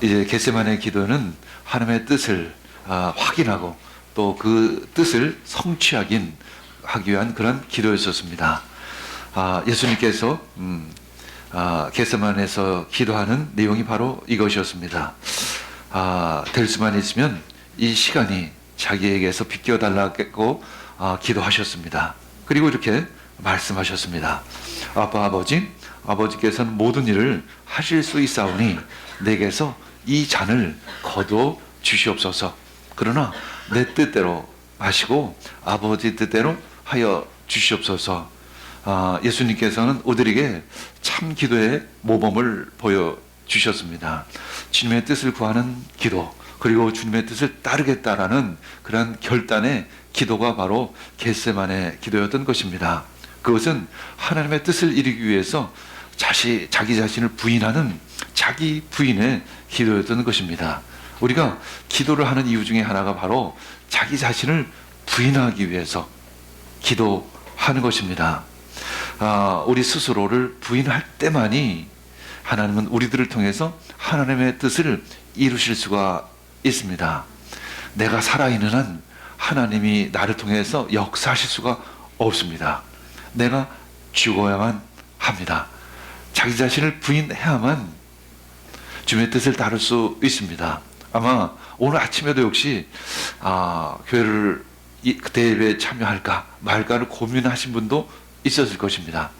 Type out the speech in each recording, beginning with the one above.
이제 겟세마네 기도는 하나님의 뜻을 확인하고 또 그 뜻을 성취하기 위한 그런 기도였었습니다. 예수님께서 겟세마네에서 기도하는 내용이 바로 이것이었습니다. 될 수만 있으면 이 시간이 자기에게서 비껴달라고 기도하셨습니다. 그리고 이렇게 말씀하셨습니다. 아빠 아버지께서는 모든 일을 하실 수 있사오니 내게서 이 잔을 거두어 주시옵소서. 그러나 내 뜻대로 마시고 아버지 뜻대로 하여 주시옵소서. 예수님께서는 우리에게 참 기도의 모범을 보여주셨습니다. 주님의 뜻을 구하는 기도, 그리고 주님의 뜻을 따르겠다라는 그런 결단의 기도가 바로 겟세마네 기도였던 것입니다. 그것은 하나님의 뜻을 이루기 위해서 자기 자신을 부인하는 자기 부인의 기도였던 것입니다. 우리가 기도를 하는 이유 중에 하나가 바로 자기 자신을 부인하기 위해서 기도하는 것입니다. 우리 스스로를 부인할 때만이 하나님은 우리들을 통해서 하나님의 뜻을 이루실 수가 있습니다. 내가 살아있는 한 하나님이 나를 통해서 역사하실 수가 없습니다. 내가 죽어야만 합니다. 자기 자신을 부인해야만 주님의 뜻을 다룰 수 있습니다. 아마 오늘 아침에도 역시 교회를 그때 예배에 참여할까 말까를 고민하신 분도 있었을 것입니다.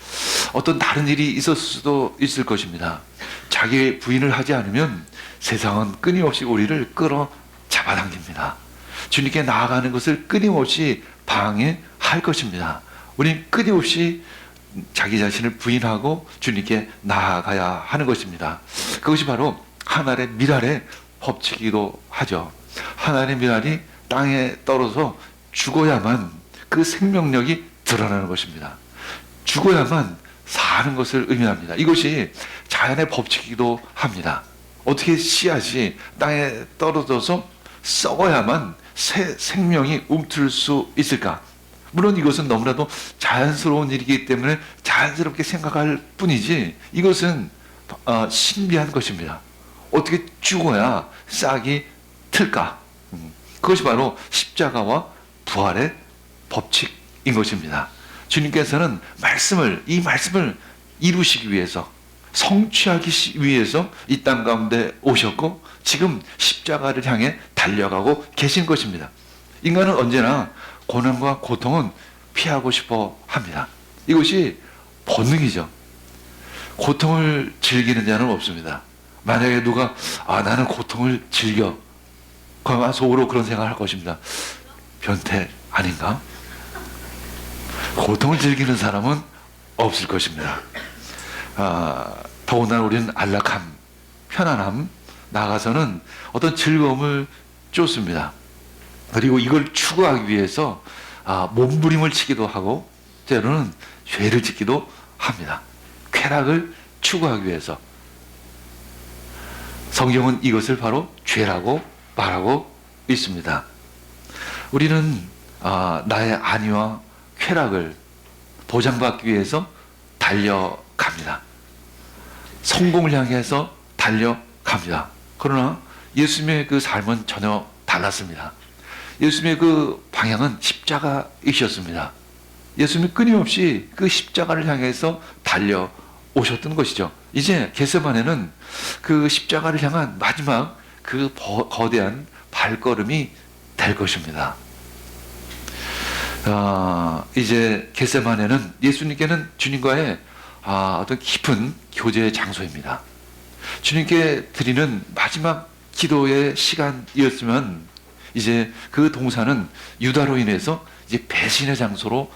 어떤 다른 일이 있었을 수도 있을 것입니다. 자기의 부인을 하지 않으면 세상은 끊임없이 우리를 끌어 잡아당깁니다. 주님께 나아가는 것을 끊임없이 방해할 것입니다. 우리는 끊임없이 자기 자신을 부인하고 주님께 나아가야 하는 것입니다. 그것이 바로 하나님의 미랄의 법칙이기도 하죠. 하나님의 미랄이 땅에 떨어져 죽어야만 그 생명력이 드러나는 것입니다. 죽어야만 사는 것을 의미합니다. 이것이 자연의 법칙이기도 합니다. 어떻게 씨앗이 땅에 떨어져서 썩어야만 새 생명이 움틀 수 있을까? 물론 이것은 너무나도 자연스러운 일이기 때문에 자연스럽게 생각할 뿐이지 이것은 신비한 것입니다. 어떻게 죽어야 싹이 틀까? 그것이 바로 십자가와 부활의 법칙인 것입니다. 주님께서는 이 말씀을 이루시기 위해서, 성취하기 위해서 이 땅 가운데 오셨고 지금 십자가를 향해 달려가고 계신 것입니다. 인간은 언제나 고난과 고통은 피하고 싶어 합니다. 이것이 본능이죠. 고통을 즐기는 자는 없습니다. 만약에 누가 나는 고통을 즐겨, 그러면 속으로 그런 생각을 할 것입니다. 변태 아닌가? 고통을 즐기는 사람은 없을 것입니다. 더군다나 우리는 안락함, 편안함, 나아가서는 어떤 즐거움을 쫓습니다. 그리고 이걸 추구하기 위해서 몸부림을 치기도 하고 때로는 죄를 짓기도 합니다. 쾌락을 추구하기 위해서. 성경은 이것을 바로 죄라고 말하고 있습니다. 우리는 나의 안위와 쾌락을 보장받기 위해서 달려갑니다. 성공을 향해서 달려갑니다. 그러나 예수님의 그 삶은 전혀 달랐습니다. 예수님의 그 방향은 십자가이셨습니다. 예수님이 끊임없이 그 십자가를 향해서 달려오셨던 것이죠. 이제 겟세마네는 그 십자가를 향한 마지막 그 거대한 발걸음이 될 것입니다. 이제 겟세마네는 예수님께는 주님과의 어떤 깊은 교제의 장소입니다. 주님께 드리는 마지막 기도의 시간이었으면 이제 그 동산은 유다로 인해서 이제 배신의 장소로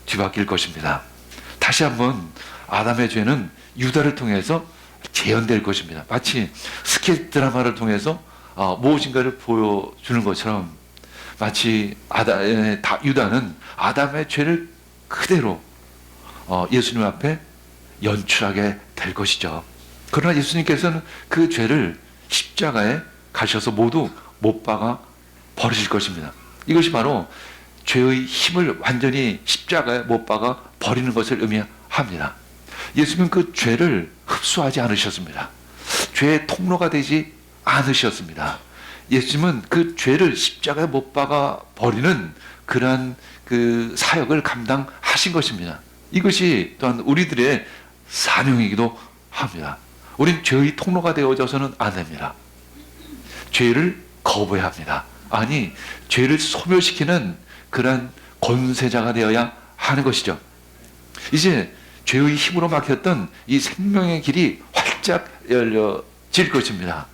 뒤바뀔 것입니다. 다시 한번 아담의 죄는 유다를 통해서 재현될 것입니다. 마치 스케치 드라마를 통해서 무엇인가를 보여주는 것처럼 마치 유다는 아담의 죄를 그대로 예수님 앞에 연출하게 될 것이죠. 그러나 예수님께서는 그 죄를 십자가에 가셔서 모두 못 박아 버리실 것입니다. 이것이 바로 죄의 힘을 완전히 십자가에 못 박아 버리는 것을 의미합니다. 예수님은 그 죄를 흡수하지 않으셨습니다. 죄의 통로가 되지 않으셨습니다. 예수님은 그 죄를 십자가에 못 박아 버리는 그러한 그 사역을 감당하신 것입니다. 이것이 또한 우리들의 사명이기도 합니다. 우린 죄의 통로가 되어져서는 안 됩니다. 죄를 거부해야 합니다. 아니, 죄를 소멸시키는 그러한 권세자가 되어야 하는 것이죠. 이제 죄의 힘으로 막혔던 이 생명의 길이 활짝 열려질 것입니다.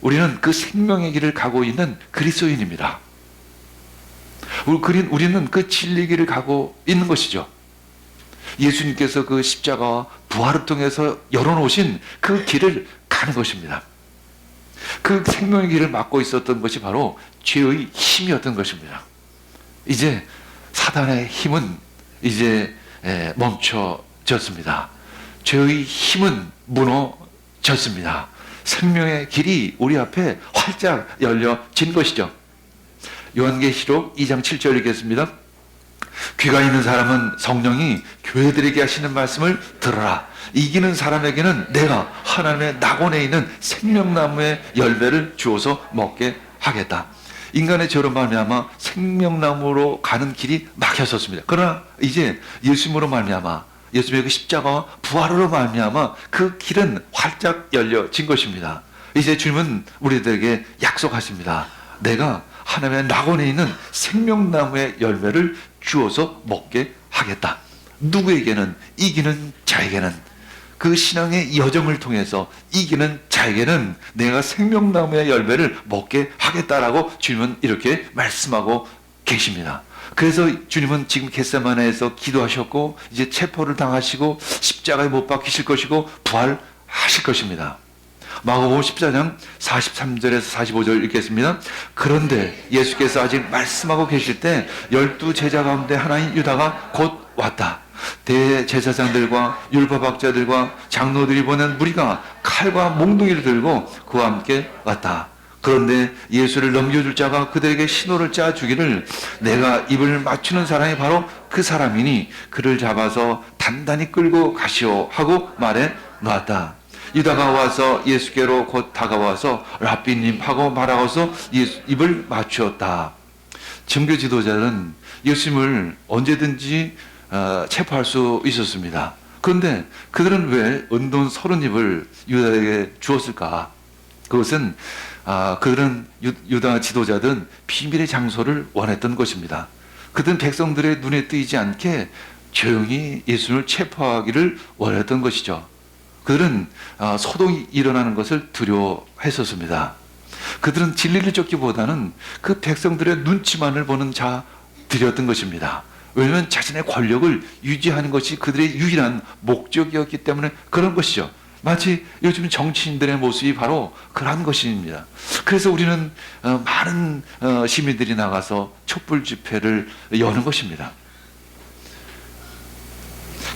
우리는 그 생명의 길을 가고 있는 그리스도인입니다. 우리는 그 진리의 길을 가고 있는 것이죠. 예수님께서 그 십자가와 부활을 통해서 열어놓으신 그 길을 가는 것입니다. 그 생명의 길을 막고 있었던 것이 바로 죄의 힘이었던 것입니다. 이제 사단의 힘은 이제 멈춰졌습니다. 죄의 힘은 무너졌습니다. 생명의 길이 우리 앞에 활짝 열려진 것이죠. 요한계시록 2장 7절 읽겠습니다. 귀가 있는 사람은 성령이 교회들에게 하시는 말씀을 들어라. 이기는 사람에게는 내가 하나님의 낙원에 있는 생명나무의 열매를 주어서 먹게 하겠다. 인간의 죄로 말미암아 생명나무로 가는 길이 막혔었습니다. 그러나 이제 예수님으로 말미암아, 예수님의 그 십자가와 부활으로 말미암아 그 길은 활짝 열려진 것입니다. 이제 주님은 우리들에게 약속하십니다. 내가 하나님의 낙원에 있는 생명나무의 열매를 주어서 먹게 하겠다. 누구에게는? 이기는 자에게는, 그 신앙의 여정을 통해서 이기는 자에게는 내가 생명나무의 열매를 먹게 하겠다라고 주님은 이렇게 말씀하고 계십니다. 그래서 주님은 지금 겟세마네에서 기도하셨고 이제 체포를 당하시고 십자가에 못 박히실 것이고 부활하실 것입니다. 마가복음 14장 43절에서 45절 읽겠습니다. 그런데 예수께서 아직 말씀하고 계실 때 12제자 가운데 하나인 유다가 곧 왔다. 대제사장들과 율법학자들과 장로들이 보낸 무리가 칼과 몽둥이를 들고 그와 함께 왔다. 그런데 예수를 넘겨줄 자가 그들에게 신호를 짜 주기를 내가 입을 맞추는 사람이 바로 그 사람이니 그를 잡아서 단단히 끌고 가시오 하고 말해 놓았다. 유다가 와서 예수께로 곧 다가와서 랍비님 하고 말하고서 입을 맞추었다. 증거 지도자는 예수님을 언제든지 체포할 수 있었습니다. 그런데 그들은 왜 은돈 30입을 유다에게 주었을까? 그것은 그들은 유다 지도자들은 비밀의 장소를 원했던 것입니다. 그들은 백성들의 눈에 띄지 않게 조용히 예수님을 체포하기를 원했던 것이죠. 그들은 소동이 일어나는 것을 두려워했었습니다. 그들은 진리를 쫓기보다는 그 백성들의 눈치만을 보는 자들이었던 것입니다. 왜냐하면 자신의 권력을 유지하는 것이 그들의 유일한 목적이었기 때문에 그런 것이죠. 마치 요즘 정치인들의 모습이 바로 그러한 것입니다. 그래서 우리는 많은 시민들이 나가서 촛불 집회를 여는 것입니다.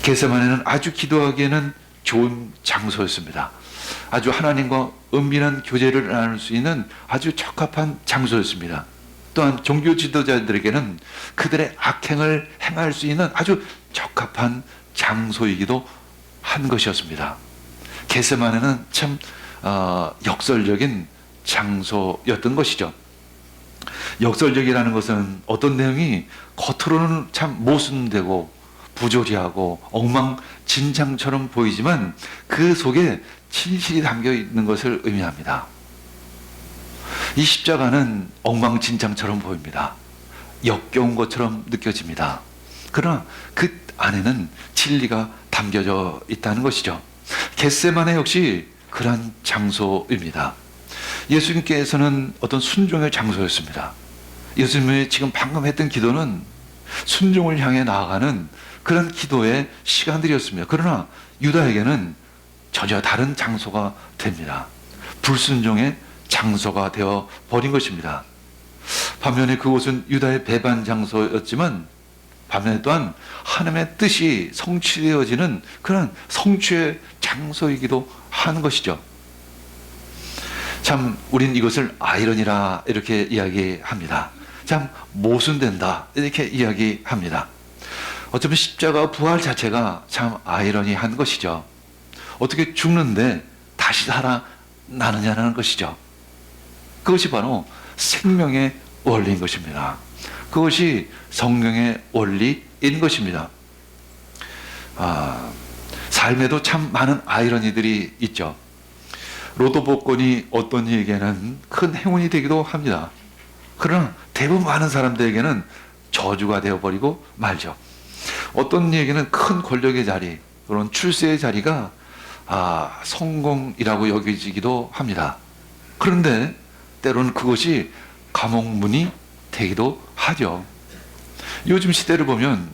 겟세마네는 아주 기도하기에는 좋은 장소였습니다. 아주 하나님과 은밀한 교제를 나눌 수 있는 아주 적합한 장소였습니다. 또한 종교 지도자들에게는 그들의 악행을 행할 수 있는 아주 적합한 장소이기도 한 것이었습니다. 겟세마네는 참 역설적인 장소였던 것이죠. 역설적이라는 것은 어떤 내용이 겉으로는 참 모순되고 부조리하고 엉망진창처럼 보이지만 그 속에 진실이 담겨 있는 것을 의미합니다. 이 십자가는 엉망진창처럼 보입니다. 역겨운 것처럼 느껴집니다. 그러나 그 안에는 진리가 담겨져 있다는 것이죠. 겟세마네 역시 그러한 장소입니다. 예수님께서는 어떤 순종의 장소였습니다. 예수님이 지금 방금 했던 기도는 순종을 향해 나아가는 그런 기도의 시간들이었습니다. 그러나 유다에게는 전혀 다른 장소가 됩니다. 불순종의 장소가 되어 버린 것입니다. 반면에 그곳은 유다의 배반 장소였지만 반면에 또한 하나님의 뜻이 성취되어지는 그런 성취의 장소이기도 하는 것이죠. 참 우린 이것을 아이러니라 이렇게 이야기합니다. 참 모순된다 이렇게 이야기합니다. 어쩌면 십자가 부활 자체가 참 아이러니한 것이죠. 어떻게 죽는데 다시 살아 나느냐는 것이죠. 그것이 바로 생명의 원리인 것입니다. 그것이 성령의 원리인 것입니다. 삶에도 참 많은 아이러니들이 있죠. 로또 복권이 어떤 이에게는 큰 행운이 되기도 합니다. 그러나 대부분 많은 사람들에게는 저주가 되어버리고 말죠. 어떤 이에게는 큰 권력의 자리, 그런 출세의 자리가 성공이라고 여겨지기도 합니다. 그런데 때로는 그것이 감옥문이 되기도 하죠. 요즘 시대를 보면,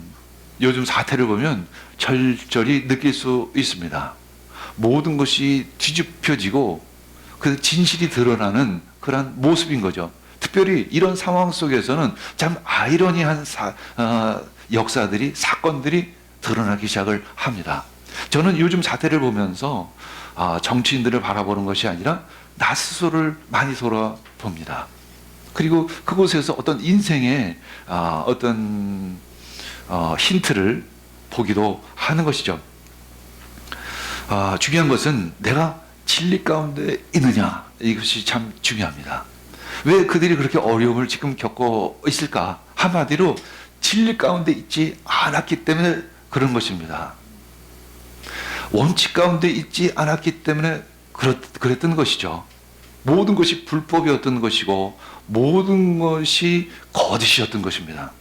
요즘 사태를 보면 절절히 느낄 수 있습니다. 모든 것이 뒤집혀지고 그 진실이 드러나는 그런 모습인 거죠. 특별히 이런 상황 속에서는 참 아이러니한 역사들이, 사건들이 드러나기 시작을 합니다. 저는 요즘 사태를 보면서 정치인들을 바라보는 것이 아니라 나 스스로를 많이 돌아봅니다. 그리고 그곳에서 어떤 인생의 어떤 힌트를 보기도 하는 것이죠. 중요한 것은 내가 진리 가운데 있느냐, 이것이 참 중요합니다. 왜 그들이 그렇게 어려움을 지금 겪고 있을까? 한마디로 진리 가운데 있지 않았기 때문에 그런 것입니다. 원칙 가운데 있지 않았기 때문에 그랬던 것이죠. 모든 것이 불법이었던 것이고 모든 것이 거짓이었던 것입니다.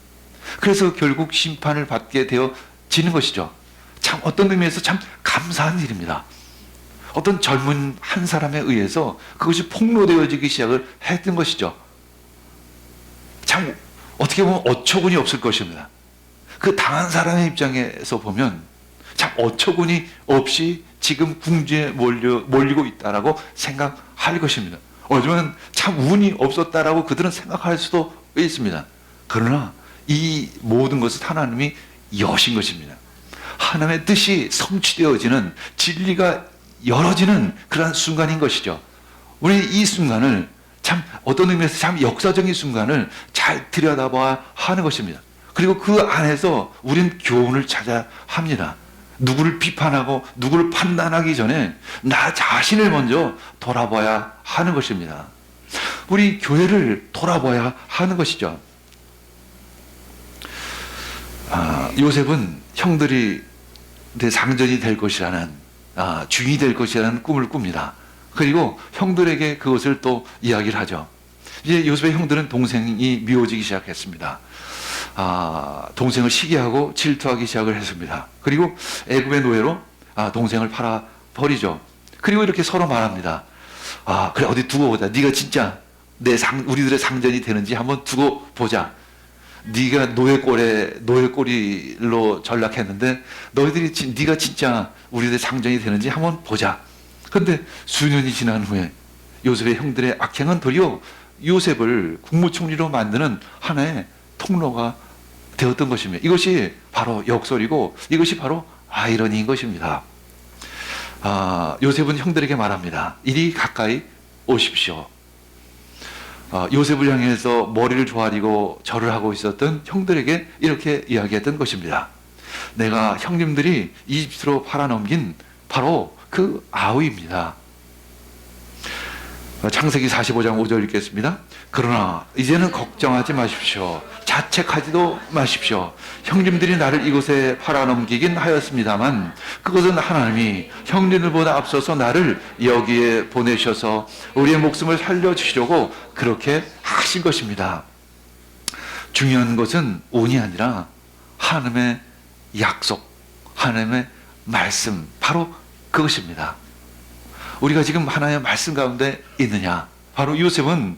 그래서 결국 심판을 받게 되어지는 것이죠. 참 어떤 의미에서 참 감사한 일입니다. 어떤 젊은 한 사람에 의해서 그것이 폭로되어지기 시작을 했던 것이죠. 참 어떻게 보면 어처구니 없을 것입니다. 그 당한 사람의 입장에서 보면 참 어처구니 없이 지금 궁지에 몰리고 있다라고 생각할 것입니다. 어쩌면 참 운이 없었다라고 그들은 생각할 수도 있습니다. 그러나 이 모든 것은 하나님이 여신 것입니다. 하나님의 뜻이 성취되어지는, 진리가 열어지는 그러한 순간인 것이죠. 우리 이 순간을 참 어떤 의미에서 참 역사적인 순간을 잘 들여다봐야 하는 것입니다. 그리고 그 안에서 우리는 교훈을 찾아야 합니다. 누구를 비판하고 누구를 판단하기 전에 나 자신을 먼저 돌아봐야 하는 것입니다. 우리 교회를 돌아봐야 하는 것이죠. 요셉은 형들이 내 상전이 될 것이라는, 주인이 될 것이라는 꿈을 꿉니다. 그리고 형들에게 그것을 또 이야기를 하죠. 이제 요셉의 형들은 동생이 미워지기 시작했습니다. 동생을 시기하고 질투하기 시작을 했습니다. 그리고 애굽의 노예로 동생을 팔아 버리죠. 그리고 이렇게 서로 말합니다. 그래, 어디 두고 보자. 네가 진짜 우리들의 상전이 되는지 한번 두고 보자. 네가 노예꼬리로 전락했는데 네가 진짜 우리들의 상전이 되는지 한번 보자. 그런데 수년이 지난 후에 요셉의 형들의 악행은 도리어 요셉을 국무총리로 만드는 하나의 통로가 되었던 것입니다. 이것이 바로 역설이고 이것이 바로 아이러니인 것입니다. 요셉은 형들에게 말합니다. 이리 가까이 오십시오. 요셉을 향해서 머리를 조아리고 절을 하고 있었던 형들에게 이렇게 이야기했던 것입니다. 내가 형님들이 이집트로 팔아넘긴 바로 그 아우입니다. 창세기 45장 5절 읽겠습니다. 그러나 이제는 걱정하지 마십시오. 자책하지도 마십시오. 형님들이 나를 이곳에 팔아넘기긴 하였습니다만 그것은 하나님이 형님들보다 앞서서 나를 여기에 보내셔서 우리의 목숨을 살려주시려고 그렇게 하신 것입니다. 중요한 것은 운이 아니라 하나님의 약속, 하나님의 말씀, 바로 그것입니다. 우리가 지금 하나님의 말씀 가운데 있느냐? 바로 요셉은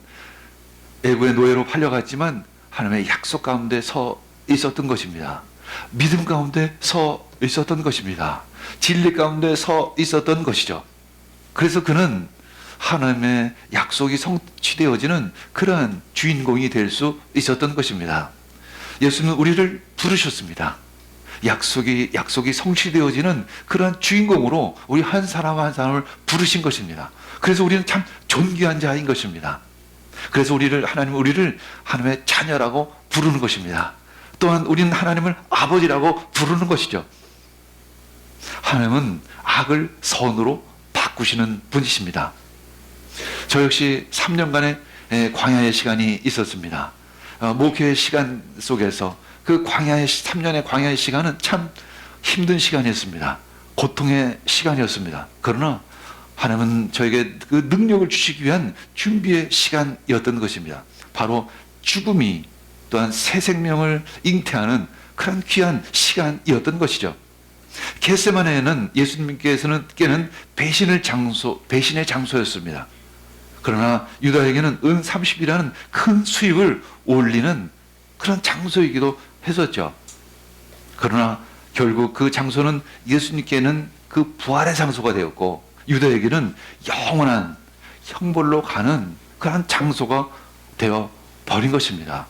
애굽의 노예로 팔려갔지만 하나님의 약속 가운데 서 있었던 것입니다. 믿음 가운데 서 있었던 것입니다. 진리 가운데 서 있었던 것이죠. 그래서 그는 하나님의 약속이 성취되어지는 그러한 주인공이 될 수 있었던 것입니다. 예수님은 우리를 부르셨습니다. 약속이 성취되어지는 그러한 주인공으로 우리 한 사람 한 사람을 부르신 것입니다. 그래서 우리는 참 존귀한 자인 것입니다. 그래서 하나님은 우리를 하나님의 자녀라고 부르는 것입니다. 또한 우리는 하나님을 아버지라고 부르는 것이죠. 하나님은 악을 선으로 바꾸시는 분이십니다. 저 역시 3년간의 광야의 시간이 있었습니다. 목회의 시간 속에서 그 광야의 3년의 광야의 시간은 참 힘든 시간이었습니다. 고통의 시간이었습니다. 그러나 하나님은 저에게 그 능력을 주시기 위한 준비의 시간이었던 것입니다. 바로 죽음이 또한 새 생명을 잉태하는 그런 귀한 시간이었던 것이죠. 겟세마네는 예수님께서는 배신의 장소였습니다. 그러나 유다에게는 은 30이라는 큰 수익을 올리는 그런 장소이기도 했었죠. 그러나 결국 그 장소는 예수님께는 그 부활의 장소가 되었고 유다에게는 영원한 형벌로 가는 그런 장소가 되어 버린 것입니다.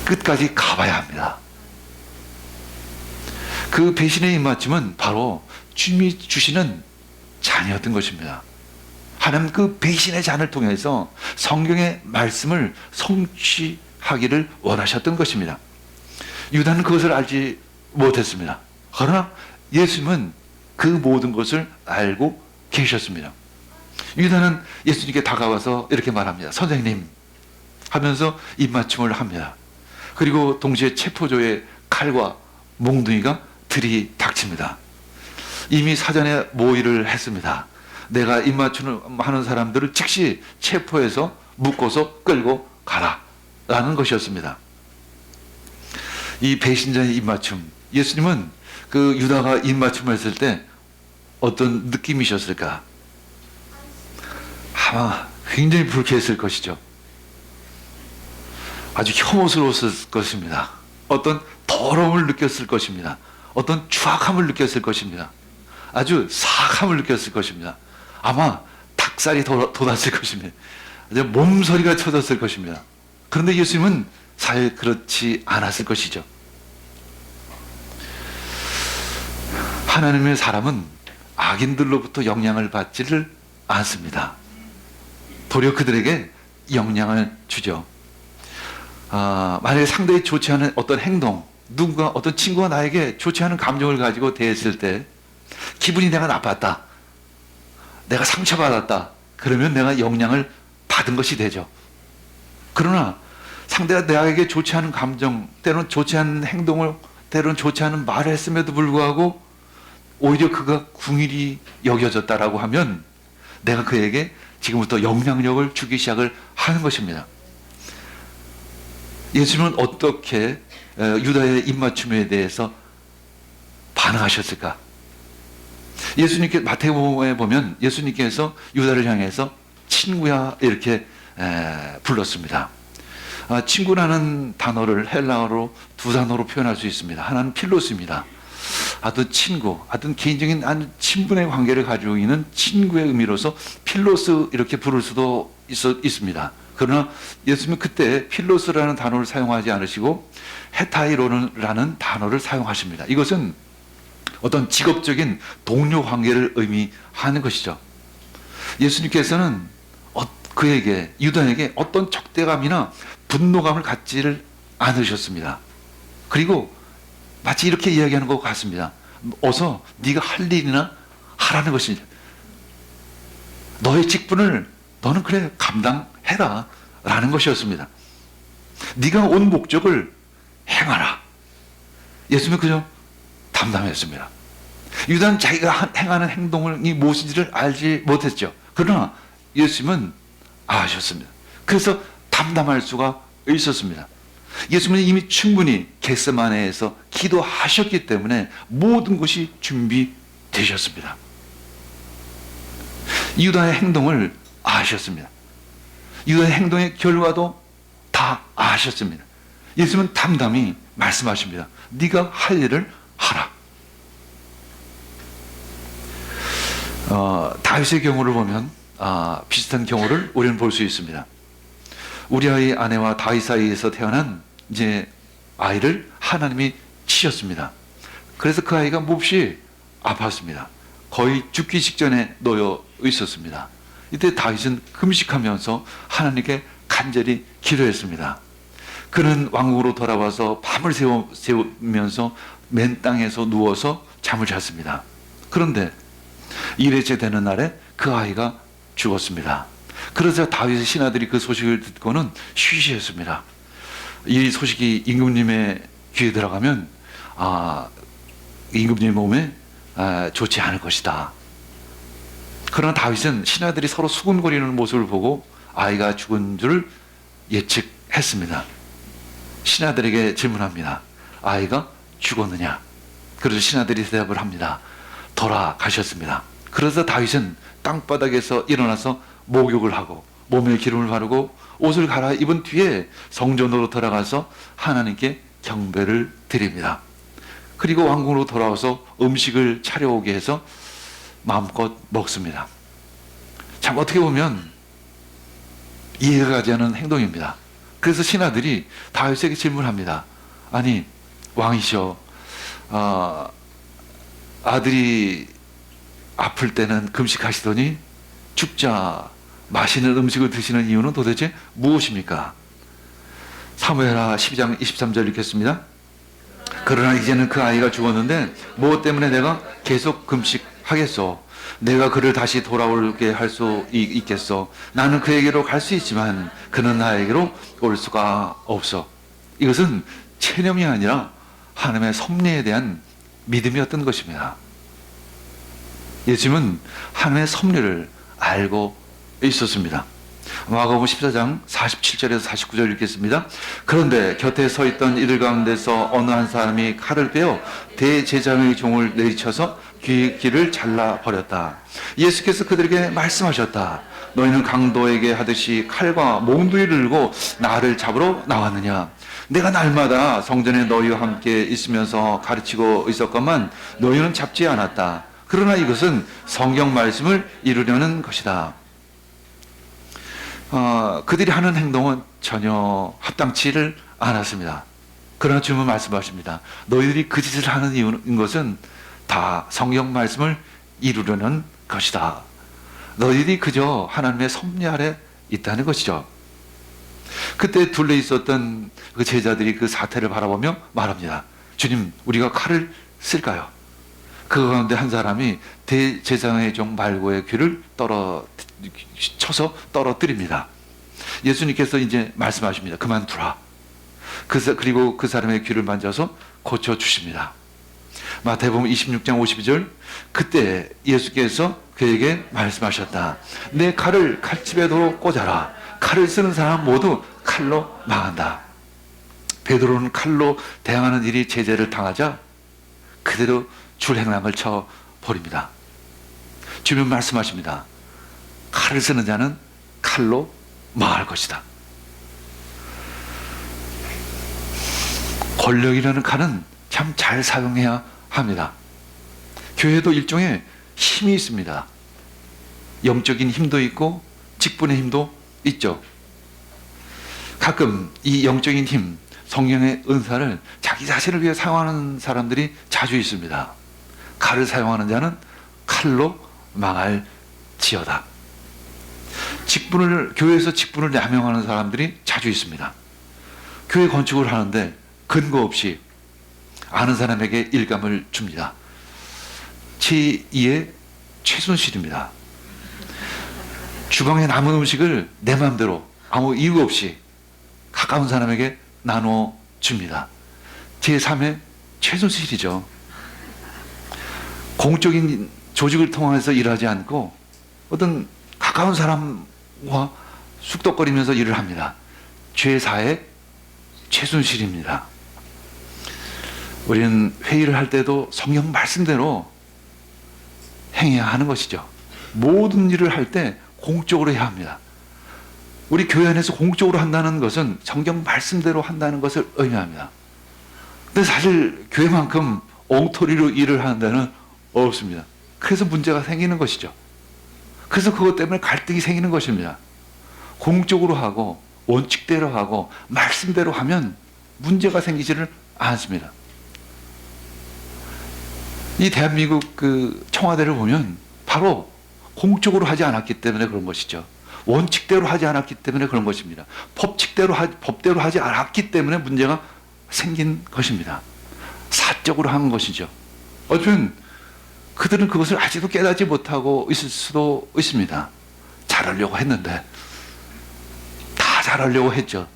끝까지 가봐야 합니다. 그 배신의 입맞춤은 바로 주님이 주시는 잔이었던 것입니다. 하나님 그 배신의 잔을 통해서 성경의 말씀을 성취하기를 원하셨던 것입니다. 유다는 그것을 알지 못했습니다. 그러나 예수님은 그 모든 것을 알고 계셨습니다. 유다는 예수님께 다가와서 이렇게 말합니다. 선생님 하면서 입맞춤을 합니다. 그리고 동시에 체포조의 칼과 몽둥이가 들이닥칩니다. 이미 사전에 모의를 했습니다. 내가 입맞춤하는 사람들을 즉시 체포해서 묶어서 끌고 가라 라는 것이었습니다. 이 배신자의 입맞춤, 예수님은 그 유다가 입맞춤을 했을 때 어떤 느낌이셨을까? 아마 굉장히 불쾌했을 것이죠. 아주 혐오스러웠을 것입니다. 어떤 더러움을 느꼈을 것입니다. 어떤 추악함을 느꼈을 것입니다. 아주 사악함을 느꼈을 것입니다. 아마 닭살이 돋았을 것입니다. 몸서리가 쳐졌을 것입니다. 그런데 예수님은 사실 그렇지 않았을 것이죠. 하나님의 사람은 악인들로부터 영향을 받지를 않습니다. 도리어 그들에게 영향을 주죠. 만약에 상대에 좋지 않은 어떤 행동, 누군가 어떤 친구가 나에게 좋지 않은 감정을 가지고 대했을 때 기분이 내가 나빴다, 내가 상처받았다, 그러면 내가 영향을 받은 것이 되죠. 그러나 상대가 나에게 좋지 않은 감정, 때로는 좋지 않은 행동을, 때로는 좋지 않은 말을 했음에도 불구하고 오히려 그가 궁일이 여겨졌다라고 하면 내가 그에게 지금부터 영향력을 주기 시작을 하는 것입니다. 예수님은 어떻게 유다의 입맞춤에 대해서 반응하셨을까? 예수님께 마태복음에 보면 예수님께서 유다를 향해서 친구야 이렇게 불렀습니다. 친구라는 단어를 헬라어로 두 단어로 표현할 수 있습니다. 하나는 필로스입니다. 어떤 친구, 어떤 개인적인 친분의 관계를 가지고 있는 친구의 의미로서 필로스 이렇게 부를 수도 있습니다. 그러나 예수님은 그때 필로스라는 단어를 사용하지 않으시고 헤타이로라는 단어를 사용하십니다. 이것은 어떤 직업적인 동료 관계를 의미하는 것이죠. 예수님께서는 그에게, 유다에게 어떤 적대감이나 분노감을 갖지를 않으셨습니다. 그리고 마치 이렇게 이야기하는 것 같습니다. 어서 네가 할 일이나 하라는 것이지. 너의 직분을 너는 그래 감당해라 라는 것이었습니다. 네가 온 목적을 행하라. 예수님은 그저 담담했습니다. 유다는 자기가 행하는 행동이 무엇인지를 알지 못했죠. 그러나 예수님은 아셨습니다. 그래서 담담할 수가 있었습니다. 예수님은 이미 충분히 겟세마네에서 기도하셨기 때문에 모든 것이 준비되셨습니다. 유다의 행동을 아셨습니다. 유다의 행동의 결과도 다 아셨습니다. 예수님은 담담히 말씀하십니다. 네가 할 일을 하라. 다윗의 경우를 보면 비슷한 경우를 우리는 볼 수 있습니다. 우리아의 아내와 다윗 사이에서 태어난 이제 아이를 하나님이 치셨습니다. 그래서 그 아이가 몹시 아팠습니다. 거의 죽기 직전에 놓여 있었습니다. 이때 다윗은 금식하면서 하나님께 간절히 기도했습니다. 그는 왕국으로 돌아와서 밤을 새우면서 맨 땅에서 누워서 잠을 잤습니다. 그런데 1회째 되는 날에 그 아이가 죽었습니다. 그러자 다윗의 신하들이 그 소식을 듣고는 쉬쉬했습니다. 이 소식이 임금님의 귀에 들어가면 임금님 몸에 좋지 않을 것이다. 그러나 다윗은 신하들이 서로 수군거리는 모습을 보고 아이가 죽은 줄 예측했습니다. 신하들에게 질문합니다. 아이가 죽었느냐? 그래서 신하들이 대답을 합니다. 돌아가셨습니다. 그래서 다윗은 땅바닥에서 일어나서 목욕을 하고 몸에 기름을 바르고 옷을 갈아입은 뒤에 성전으로 들어가서 하나님께 경배를 드립니다. 그리고 왕궁으로 돌아와서 음식을 차려오게 해서 마음껏 먹습니다. 참 어떻게 보면 이해가 가지 않는 행동입니다. 그래서 신하들이 다윗에게 질문합니다. 아니 왕이시여, 아들이 아플 때는 금식하시더니 죽자 맛있는 음식을 드시는 이유는 도대체 무엇입니까? 사무엘하 12장 23절 읽겠습니다. 그러나 이제는 그 아이가 죽었는데 무엇 때문에 내가 계속 금식하겠소? 내가 그를 다시 돌아오게 할 수 있겠소? 나는 그에게로 갈 수 있지만 그는 나에게로 올 수가 없어. 이것은 체념이 아니라 하나님의 섭리에 대한 믿음이었던 것입니다. 예수님은 하나님의 섭리를 알고 있었습니다. 마가복음 14장 47절에서 49절 읽겠습니다. 그런데 곁에 서 있던 이들 가운데서 어느 한 사람이 칼을 빼어 대제사장의 종을 내리쳐서 귀를 잘라버렸다. 예수께서 그들에게 말씀하셨다. 너희는 강도에게 하듯이 칼과 몽둥이를 들고 나를 잡으러 나왔느냐? 내가 날마다 성전에 너희와 함께 있으면서 가르치고 있었건만 너희는 잡지 않았다. 그러나 이것은 성경 말씀을 이루려는 것이다. 그들이 하는 행동은 전혀 합당치를 않았습니다. 그러나 주님은 말씀하십니다. 너희들이 그 짓을 하는 이유인 것은 다 성경 말씀을 이루려는 것이다. 너희들이 그저 하나님의 섭리 아래 있다는 것이죠. 그때 둘러 있었던 그 제자들이 그 사태를 바라보며 말합니다. 주님, 우리가 칼을 쓸까요? 그 가운데 한 사람이 대제사장의 종 말고의 귀를 쳐서 떨어뜨립니다. 예수님께서 이제 말씀하십니다. 그만두라. 그리고 그 사람의 귀를 만져서 고쳐주십니다. 마태복음 26장 52절, 그때 예수께서 그에게 말씀하셨다. 내 칼을 칼집에도 꽂아라. 칼을 쓰는 사람 모두 칼로 망한다. 베드로는 칼로 대항하는 일이 제재를 당하자 그대로 줄행랑을 쳐버립니다. 주님 말씀하십니다. 칼을 쓰는 자는 칼로 망할 것이다. 권력이라는 칼은 참 잘 사용해야 합니다. 교회도 일종의 힘이 있습니다. 영적인 힘도 있고 직분의 힘도 있죠. 가끔 이 영적인 힘, 성령의 은사를 자기 자신을 위해 사용하는 사람들이 자주 있습니다. 칼을 사용하는 자는 칼로 망할지어다. 교회에서 직분을 남용하는 사람들이 자주 있습니다. 교회 건축을 하는데 근거 없이 아는 사람에게 일감을 줍니다. 제2의 최순실입니다. 주방에 남은 음식을 내 마음대로 아무 이유 없이 가까운 사람에게 나눠줍니다. 제3의 최순실이죠. 공적인 조직을 통해서 일하지 않고 어떤 가까운 사람과 쑥덕거리면서 일을 합니다. 제4의 최순실입니다. 우리는 회의를 할 때도 성경 말씀대로 행해야 하는 것이죠. 모든 일을 할 때 공적으로 해야 합니다. 우리 교회 안에서 공적으로 한다는 것은 성경 말씀대로 한다는 것을 의미합니다. 근데 사실 교회만큼 엉터리로 일을 하는 데는 없습니다. 그래서 문제가 생기는 것이죠. 그래서 그것 때문에 갈등이 생기는 것입니다. 공적으로 하고 원칙대로 하고 말씀대로 하면 문제가 생기지를 않습니다. 이 대한민국 그 청와대를 보면 바로 공적으로 하지 않았기 때문에 그런 것이죠. 원칙대로 하지 않았기 때문에 그런 것입니다. 법대로 하지 않았기 때문에 문제가 생긴 것입니다. 사적으로 한 것이죠. 어쩌면 그들은 그것을 아직도 깨닫지 못하고 있을 수도 있습니다. 잘하려고 했는데, 다 잘하려고 했죠.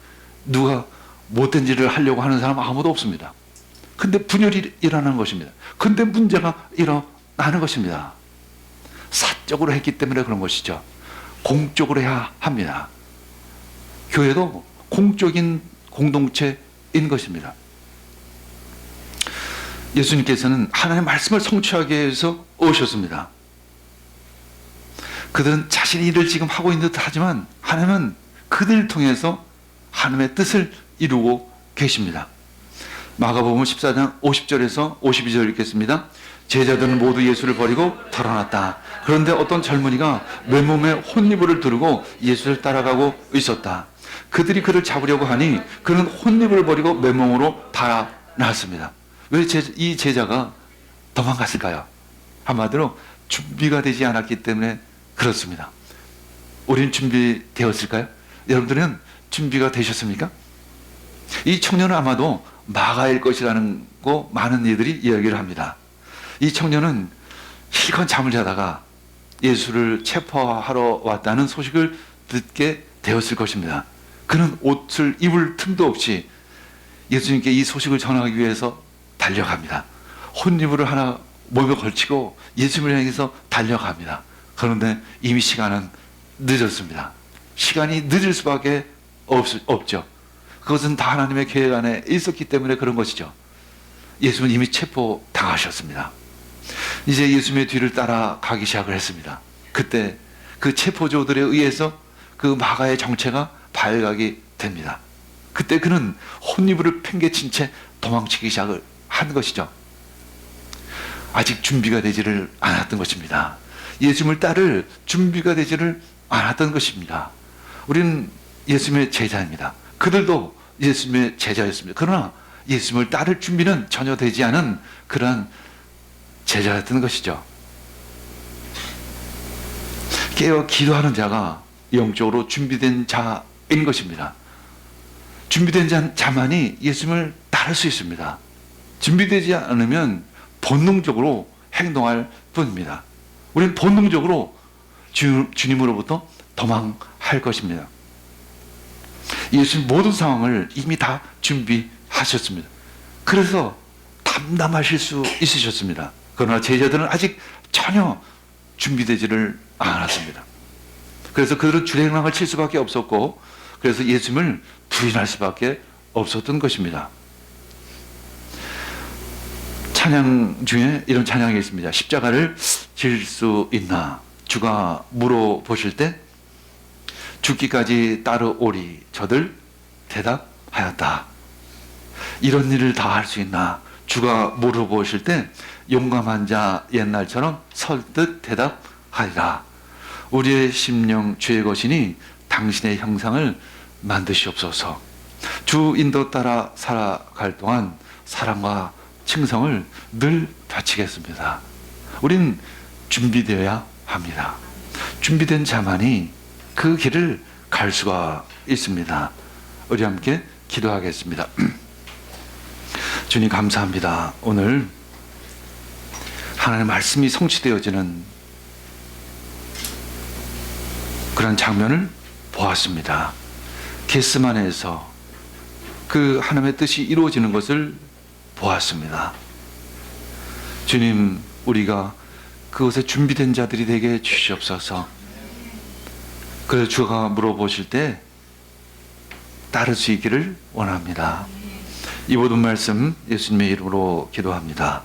누가 못된 일을 하려고 하는 사람 아무도 없습니다. 근데 분열이 일어나는 것입니다. 근데 문제가 일어나는 것입니다. 사적으로 했기 때문에 그런 것이죠. 공적으로 해야 합니다. 교회도 공적인 공동체인 것입니다. 예수님께서는 하나님의 말씀을 성취하기 위해서 오셨습니다. 그들은 자신의 일을 지금 하고 있는 듯 하지만 하나님은 그들을 통해서 하나님의 뜻을 이루고 계십니다. 마가복음 14장 50절에서 52절 읽겠습니다. 제자들은 모두 예수를 버리고 털어놨다. 그런데 어떤 젊은이가 맨몸에 혼이불을 두르고 예수를 따라가고 있었다. 그들이 그를 잡으려고 하니 그는 혼이불을 버리고 맨몸으로 달아났습니다. 왜 이 제자가 도망갔을까요? 한마디로 준비가 되지 않았기 때문에 그렇습니다. 우리는 준비되었을까요? 여러분들은 준비가 되셨습니까? 이 청년은 아마도 마가일 것이라는 거 많은 이들이 이야기를 합니다. 이 청년은 실컷 잠을 자다가 예수를 체포하러 왔다는 소식을 듣게 되었을 것입니다. 그는 옷을 입을 틈도 없이 예수님께 이 소식을 전하기 위해서 달려갑니다. 혼이불을 하나 몸에 걸치고 예수님을 향해서 달려갑니다. 그런데 이미 시간은 늦었습니다. 시간이 늦을 수밖에 없죠. 그것은 다 하나님의 계획 안에 있었기 때문에 그런 것이죠. 예수님은 이미 체포당하셨습니다. 이제 예수님의 뒤를 따라가기 시작을 했습니다. 그때 그 체포조들에 의해서 그 마가의 정체가 발각이 됩니다. 그때 그는 혼이불을 팽개친 채 도망치기 시작을 한 것이죠. 아직 준비가 되지를 않았던 것입니다. 예수님을 따를 준비가 되지를 않았던 것입니다. 우리는 예수님의 제자입니다. 그들도 예수님의 제자였습니다. 그러나 예수님을 따를 준비는 전혀 되지 않은 그런 제자였던 것이죠. 깨어 기도하는 자가 영적으로 준비된 자인 것입니다. 준비된 자만이 예수님을 따를 수 있습니다. 준비되지 않으면 본능적으로 행동할 뿐입니다. 우리는 본능적으로 주님으로부터 도망할 것입니다. 예수님 모든 상황을 이미 다 준비하셨습니다. 그래서 담담하실 수 있으셨습니다. 그러나 제자들은 아직 전혀 준비되지를 않았습니다. 그래서 그들은 주랭랑을 칠 수밖에 없었고, 그래서 예수님을 부인할 수밖에 없었던 것입니다. 찬양 중에 이런 찬양이 있습니다. 십자가를 질 수 있나? 주가 물어보실 때 죽기까지 따르오리 저들 대답하였다. 이런 일을 다 할 수 있나? 주가 물어보실 때 용감한 자 옛날처럼 설득 대답하리라. 우리의 심령 주의 것이니 당신의 형상을 만드시옵소서. 주 인도 따라 살아갈 동안 사랑과 칭송을 늘 바치겠습니다. 우린 준비되어야 합니다. 준비된 자만이 그 길을 갈 수가 있습니다. 우리 함께 기도하겠습니다. 주님 감사합니다. 오늘 하나님의 말씀이 성취되어지는 그런 장면을 보았습니다. 겟세마네에서 그 하나님의 뜻이 이루어지는 것을 보았습니다. 주님, 우리가 그것에 준비된 자들이 되게 해 주시옵소서. 그래서 주가 물어보실 때 따를 수 있기를 원합니다. 이 모든 말씀 예수님의 이름으로 기도합니다.